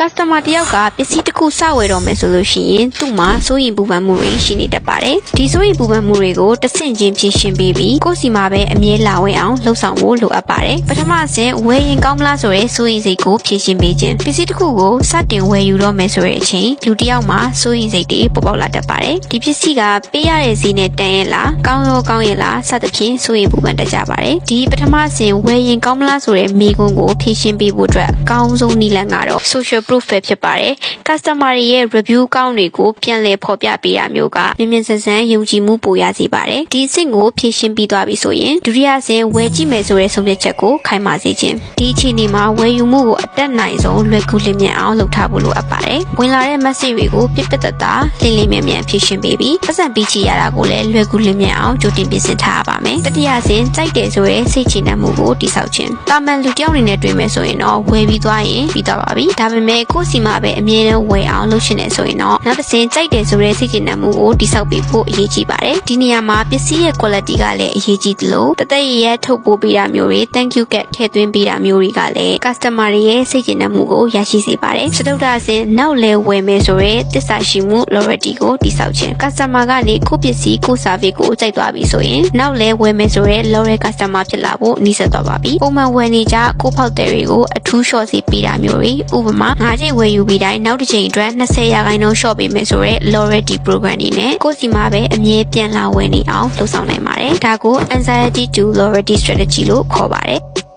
customer တယောက်ကပစ္စည်းတစ်ခုစဝယ်တော့မယ်ဆိုလို့ရှိရင်သူ့မှာစိုးရိမ်ပူပန်မှုတွေရှိနေတတ်ပါတယ်။ဒီစိုးရိမ်ပူပန်မှုတွေကိုတဆင့်ချင်းဖြေရှင်းပေးပြီးကိုယ့်စီမှာပဲအမြဲလာဝင်အောင်လှုပ်ဆောင်ဖို့လိုအပ်ပါတယ်။ပထမအဆင့်ဝယ်ရင်ကောင်းမလားဆိုတဲ့စိုးရိမ်စိတ်ကိုဖြေရှင်းပေးခြင်းပစ္စည်းတစ်ခုကိုစတင်ဝယ်ယူတော့မယ်ဆိုတဲ့အချိန်လူတစ်ယောက်မှာစိုးရိမ်စိတ်တွေပေါ်ပေါက်လာတတ်ပါတယ်။ဒီပစ္စည်းကပေးရတဲ့ဈေးနဲ့တန်ရဲ့လားကောင်းရောကောင်းရဲ့လားစသဖြင့်စိုးရိမ်ပူပန်တတ်ကြပါတယ်။ဒီပထမအဆင့်ဝယ်ရင်ကောင်းမလားဆိုတဲ့မေးခွန်းကိုဖြေရှင်းပေးဖို့အတွက်အကောင်းဆုံးနည်းလမ်းကတော့ social proof ပဲဖြစ်ပါတယ်။ customer တွေရဲ့ review ကောင်းတွေကိုပြန်လည်ဖော်ပြပေးတာမျိုးကမြင်မြင်ဆန်ဆန်ယုံကြည်မှုပိုရစေပါတယ်။ဒီအဆင့်ကိုဖြေရှင်းပြီးသွားပြီဆိုရင်ဒုတိယအဆင့်ဝယ်ကြည့်မယ်ဆိုတဲ့ဆုံးဖြတ်ချက်ကိုခိုင်မာစေခြင်းဒီအခြေအနေမှာဝယ်ယူမှုကိုအတက်နိုင်ဆုံးလွယ်ကူလျင်မြန်အောင်လုပ်ထားဖို့လိုအပ်ပါတယ်။ဝင်လာတဲ့ message တွေကိုပြပြတတ်တာလင်းလင်းမြန်မြန်ဖြေရှင်းပေးပြီးပတ်စံပြီးချရတာကိုလည်းလွယ်ကူလျင်မြန်အောင်ကြိုတင်ပြင်ဆင်ထားရပါမယ်။တတိယအဆင့်ကြိုက်တယ်ဆိုတဲ့စိတ်ချနှံမှုကိုတိစောက်ခြင်းတာမန်လူတစ်ယောက်အနေနဲ့တွေ့မယ်ဆိုရင်တော့ဝယ်ပြီးသွားရင်ပြီးသွားပါပြီ။ဒါပေမဲ့ကိုယ့်စီမှာပဲအမြဲတမ်းဝယ်အောင်လုပ်ရှင်နေဆိုရင်တော့နောက်တစ်ဆင့်ကြိုက်တယ်ဆိုတဲ့စိတ်ချနှံမှုကိုတိစောက်ပေးဖို့အရေးကြီးပါတယ်။ဒီနေရာမှာပစ္စည်းရဲ့ quality ကလည်းအရေးကြီးသလိုတသက်ရရထုတ်ပိုးပေးတာမျိုးတွေ thank you card ထည့်သွင်းပေးတာမျိုးတွေကလည်း customer တွေရဲ့စိတ်ချနှံမှုကိုရရှိစေပါတယ်။စတုတ္ထအဆင့်နောက်လဲဝယ်မယ်ဆိုတဲ့သစ္စာရှိမှု loyalty ကိုတိစောက်ခြင်း customer ကနေကိုယ့်ပစ္စည်းကိုယ့် service ကိုကြိုက်သွားပြီဆိုရင်နောက်လဲဝယ်မယ်ဆိုတဲ့ loyal customer ဖြစ်လာဖို့နှိစက်သွားပါပြီ။ပုံမှန်ဝယ်နေကြကိုဖောက်တဲ့တွေကိုအထူး short စီပေးတာမျိုးတွေဥပမာ၅ချိန်ဝယ်ယူပြီးတိုင်းနောက်တစ်ချိန်အတွက်20% short ပေးမယ်ဆိုတဲ့ loyalty program တွေနဲ့ကိုယ့်စီမှာပဲအမြဲပြန်လာဝယ်နေအောင်လှုပ်ဆောင်နိုင်ပါတယ်။ဒါကို anxiety to loyalty strategy လို့ခေါ်ပါတယ်။